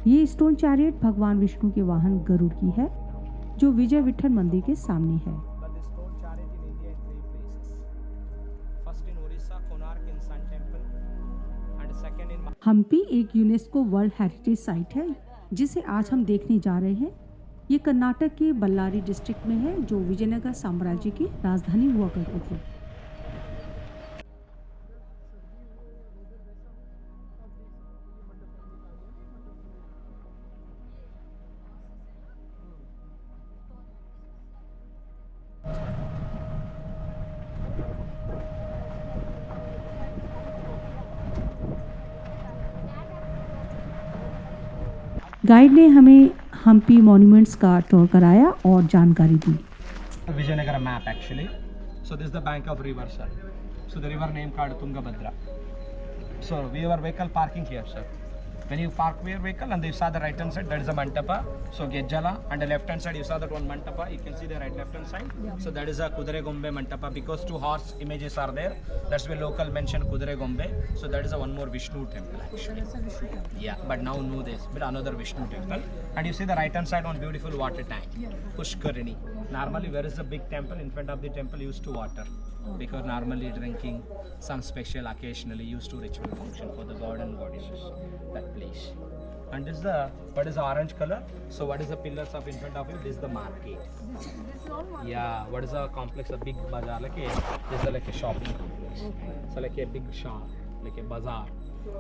ये stone chariot भगवान विष्णु के वाहन गरुड़ की है, जो विजय विठल मंदिर के सामने है। हम्पी एक यूनेस्को वर्ल्ड हेरिटेज साइट है, जिसे आज हम देखने जा रहे हैं। ये कर्नाटक के बल्लारी डिस्ट्रिक्ट में है, जो विजयनगर साम्राज्य की राजधानी हुआ करती थी। गाइड ने हमें हम्पी मॉन्यूमेंट्स का टूर कराया और जानकारी दी। Vijayanagara map actually. So this is the bank of river, sir. So the river name called Tungabhadra. So we have our vehicle parking here, sir. When you park your vehicle and you saw the right hand side, that is a Mantapa. So Gejjala, and the left hand side you saw that one Mantapa. You can see the right left hand side. Yeah. So that is a Kudiregombe Mantapa, because two horse images are there. That's why local mention Kudiregombe. So that is a one more Vishnu temple actually. Yeah, but now know this, but another Vishnu temple. And you see the right hand side one beautiful water tank, Pushkarini. Normally where is the big temple, in front of the temple used to water, because normally drinking, some special occasionally used to ritual function for the god and goddesses, that place. And this is the, what is the orange color? So what is the pillars of in front of it? This is the market. This is all market? Yeah, what is the complex, a big bazaar, like a, this is like a shopping complex. So like a big shop, like a bazaar.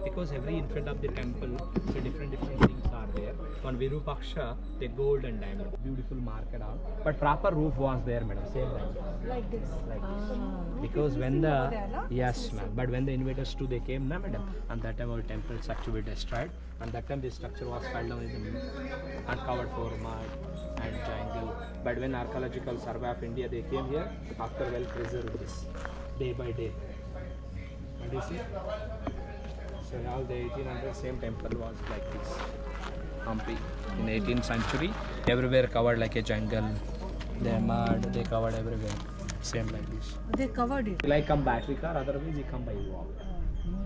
Because every in front of the temple, so different things are there. On Virupaksha, the gold and diamond, beautiful market out. But proper roof was there, madam, same like this. Like this. Because when the, yes ma'am, but when the invaders too, they came, na madam, and that time our temple structure was destroyed, and that time the structure was fell down in the middle, uncovered for mud and jungle. But when archaeological survey of India, they came here, after well preserved this, day by day. And you see? So all the 1800 same temple was like this. Hampi in 18th century, everywhere covered like a jungle. They mud, they covered everywhere. Same like this. They covered it. Like come battery car, otherwise you come by walk.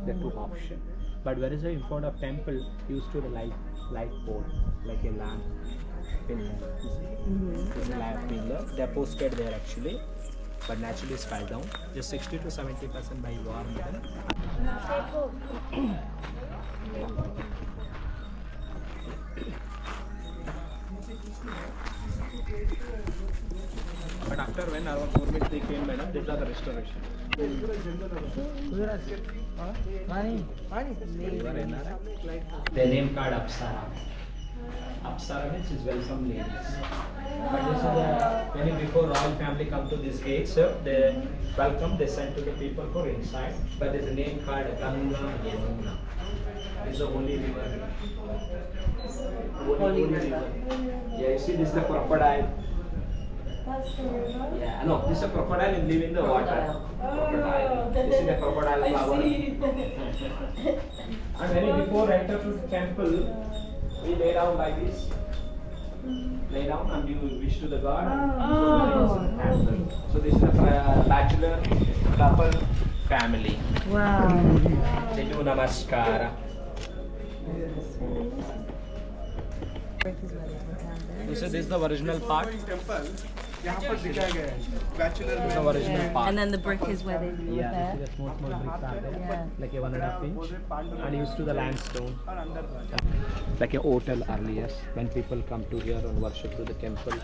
The two option. But where is the in front of temple used to the light pole, like a lamp pillar. This is a lamp pillar. They are posted there actually. But naturally it's fell down. Just 60 to 70% by war, madam. But after when our government they came, madam, these are the restoration. Their name called Apsara. Apsara means is welcome ladies. But this is the, when before royal family come to this gate, sir, they welcome, they send to the people for inside. But there's a name called Ganga Yamuna. It's the only river. Only river. Yeah, you see this is the crocodile. Yeah, no, this is a crocodile and live in the water. Crocodile. This is the crocodile flower. And when before enter to the temple, we lay down like this. Lay down and you wish to the god. So this is a bachelor couple family. Wow. They do namaskara. So this is the original part. The original part. And then the brick is where they do Yeah, this is the small bricks are there, Yeah. like a 1.5 inch, and used to the limestone, like a hotel earlier. When people come to here and worship to the temple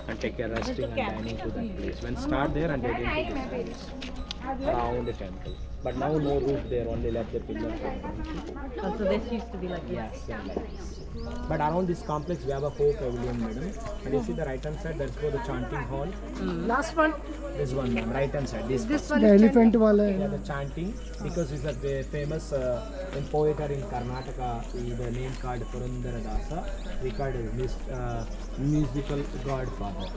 and take a resting and dining to that place. When start there and get into this place around the temple. But now no roof there, only left the pillars. Oh, so this used to be like Yes, yeah, like this. But around this complex we have a 4 pavilion, madam. And you see the right hand side, that's for the chanting hall. Last one. This one, ma'am, right hand side. This one. The elephant wala. yeah, the chanting, because it's a famous in poetry in Karnataka, the name called Purandara Dasa, we called musical godfather.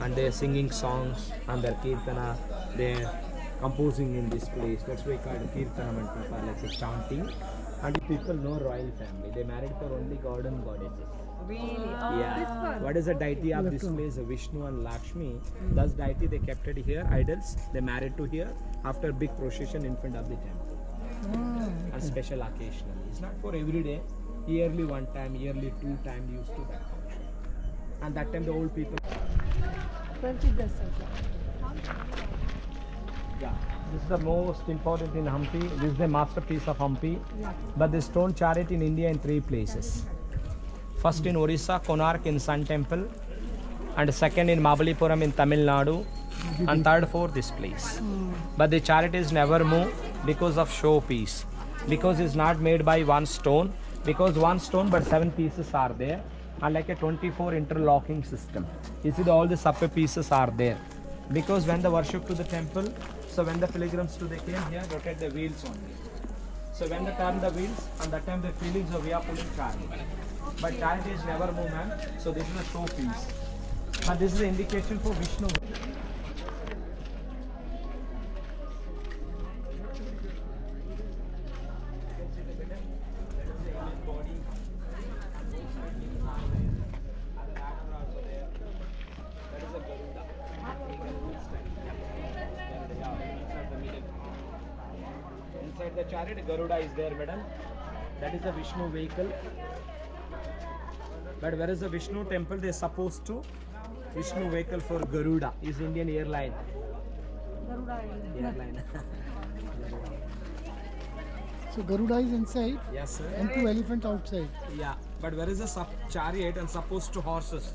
And they're singing songs and their kirtana, they're composing in this place. That's why called Kirtana Mantapa, like the chanting. And people know royal family. They married for only god and goddesses. Really? Yeah. What is the deity of this place? Vishnu and Lakshmi. Thus deity they kept it here. Idols they married to here after big procession in front of the temple. And special occasionally. It's not for every day. Yearly one time, yearly two time used to that function. And that time the old people. Yeah, this is the most important in Hampi. This is the masterpiece of Hampi. But the stone chariot in India in 3 places. First in Orissa, Konark in Sun Temple, and second in Mabalipuram in Tamil Nadu, and third for this place. But the chariot is never moved because of showpiece. Because it's not made by one stone. Because one stone but 7 pieces are there, and like a 24 interlocking system. You see all the upper pieces are there. Because when the worship to the temple, so when the pilgrims to the came here, rotate the wheels only. So when they turn the wheels, and that time the feelings of we are pulling chariot. But chariot is never moved, man. So this is a showpiece. But this is an indication for Vishnu. Inside the chariot, Garuda is there, madam. That is the Vishnu vehicle. But where is the Vishnu temple? They are supposed to Vishnu vehicle for Garuda is Indian airline. Garuda airline. So Garuda is inside. Yes, sir. And 2 elephants outside. Yeah, but where is the chariot and supposed to horses?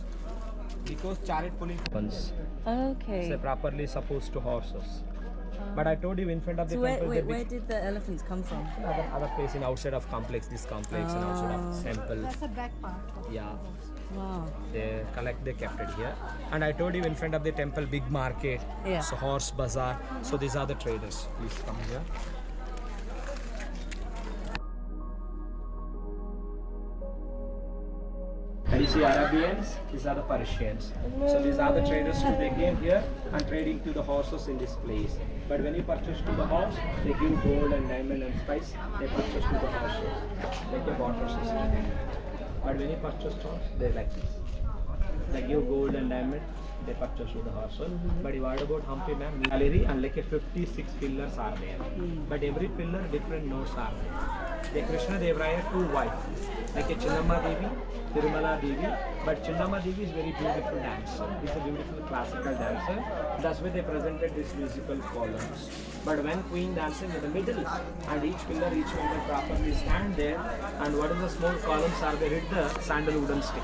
Because chariot pulling ones. Okay. So properly supposed to horses. But I told you in front of the So temple. where did the elephants come from? Other place in outside of complex, this complex and outside of temple. That's the back part. Yeah. Wow. They kept it here. And I told you in front of the temple, big market. Yeah. So horse bazaar. So these are the traders. Please come here. And you see Arabians, these are the Persians. So these are the traders who they came here and trading to the horses in this place. But when you purchase to the horse, they give gold and diamond and spice. They purchase to the horses, like a barter system. But when you purchase horse, they like this. They give gold and diamond. They purchase to the horses. But you heard about Hampi, ma'am, gallery and like a 56 pillars are there. But every pillar different notes are there. The Krishna Devaraya 2 wives, like a Chinnamma Devi, Tirumala Devi. But Chinnamma Devi is very beautiful dancer. It's a beautiful classical dancer. That's why they presented these musical columns. But when Queen dancing in the middle, and each pillar properly stand there, and what is the small columns are they hit the sandalwood stick.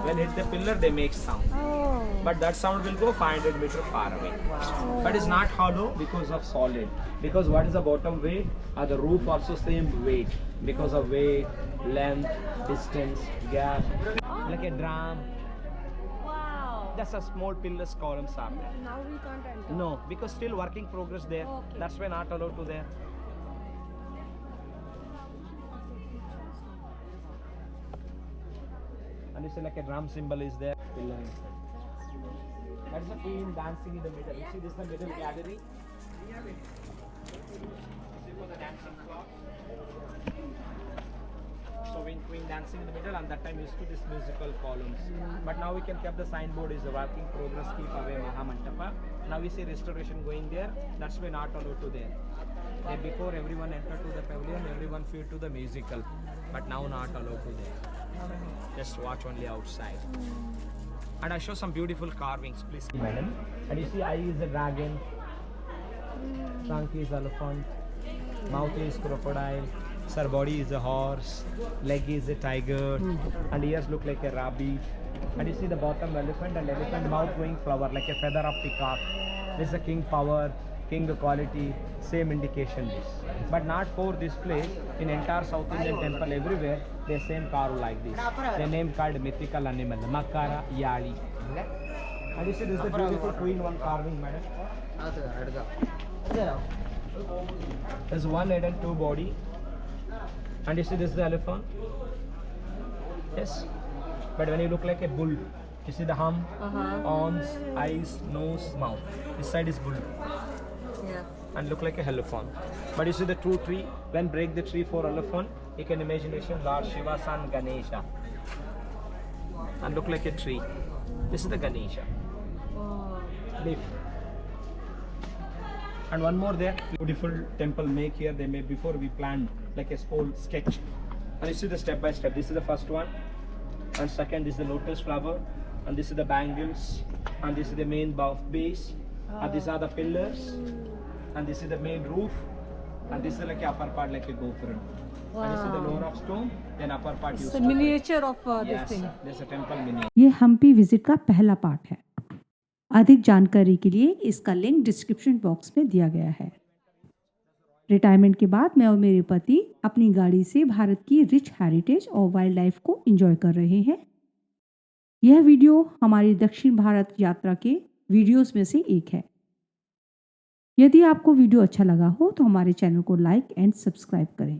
When hit the pillar, they make sound. But that sound will go 500 meters far away. But it's not hollow because of solid. Because what is the bottom weight? The roof also same weight. Because of weight, length, distance, gap. Like a drum. Wow. That's a small pillars columns are there. Now we can't enter. No, because still working progress there. Okay. That's why not allowed to there. And you see like a drum symbol is there. That's the queen dancing in the middle. You see this is the middle gallery. See for the dancing clock. So when queen dancing in the middle, and that time used to this musical columns. But now we can keep the signboard is a working progress, keep away Mahamantapa. Now we see restoration going there. That's why not allowed to there. Then before everyone entered to the pavilion, everyone flew to the musical. But now not allowed to there. Just watch only outside. And I show some beautiful carvings, please. Madam. And you see eye is a dragon, trunk is elephant, mouth is crocodile, sir body is a horse, leg is a tiger, and ears look like a rabbit. And you see the bottom elephant and elephant mouth going flower like a feather of peacock. This is a king power, king quality, same indication this. But not for this place, in entire South Indian temple everywhere, they same carve like this. They name called mythical animal, Makara Yali. And you see this is the beautiful queen one carving, madam. There's one head and 2 body. And you see this is the elephant. Yes. But when you look like a bull, you see the hump, arms, eyes, nose, mouth. This side is bull. Yeah. And look like a elephant. But you see the true tree, when break the tree for elephant, you can imagination Lord Shiva son Ganesha. And look like a tree. This is the Ganesha. Wow. Leaf. And one more there. Beautiful temple make here. They made before we planned like a small sketch. And you see the step by step. This is the first one, and second this is the lotus flower, and this is the bangles, and this is the main base, and these are the pillars, and this is the main roof, and this is like a upper part like a gopuram. And this is the lower of stone, then upper part It's used a to miniature of this yes, thing. there's a temple mini. ये Hampi visit का पहला part है। अधिक जानकारी के लिए इसका link description box में दिया गया है। रिटायरमेंट के बाद मैं और मेरे पति अपनी गाड़ी से भारत की रिच हेरिटेज और वाइल्ड लाइफ को एंजॉय कर रहे हैं। यह वीडियो हमारी दक्षिण भारत यात्रा के वीडियोस में से एक है। यदि आपको वीडियो अच्छा लगा हो तो हमारे चैनल को लाइक एंड सब्सक्राइब करें।